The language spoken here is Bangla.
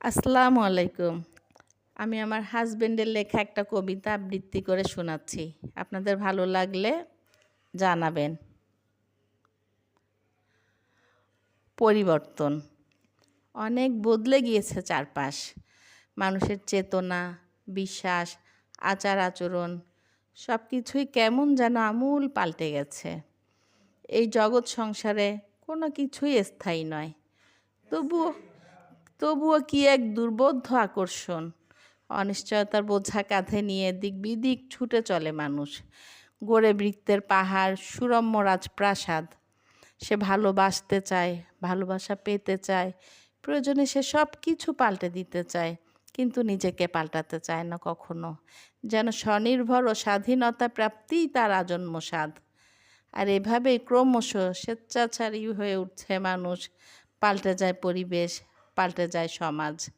আসসালামু আলাইকুম। আমি আমার হাসব্যান্ডের লেখা একটা কবিতা আবৃত্তি করে শোনাচ্ছি। আপনাদের ভালো লাগলে জানাবেন। পরিবর্তন। অনেক বদলে গিয়েছে চারপাশ। মানুষের চেতনা, বিশ্বাস, আচার-আচরণ সব কিছুই কেমন যেন আমূল পাল্টে গেছে। এই জগৎ সংসারে কোনো কিছুই স্থায়ী নয়। তবুও তবুও কি এক দুর্বোধ্য আকর্ষণ। অনিশ্চয়তার বোঝা কাঁধে নিয়ে দিক বিদিক ছুটে চলে মানুষ। গড়ে বৃত্তের পাহাড়, সুরম্য রাজপ্রাসাদ। সে ভালোবাসতে চায়, ভালোবাসা পেতে চায়, প্রয়োজনে সে সব কিছু পাল্টে দিতে চায়, কিন্তু নিজেকে পাল্টাতে চায় না কখনো। যেন স্বনির্ভর ও স্বাধীনতা প্রাপ্তিই তার আজন্ম সাধ। আর এভাবেই ক্রমশ স্বেচ্ছাচারী হয়ে উঠছে মানুষ। পাল্টে যায় পরিবেশ, পাল্টে যায় সমাজ।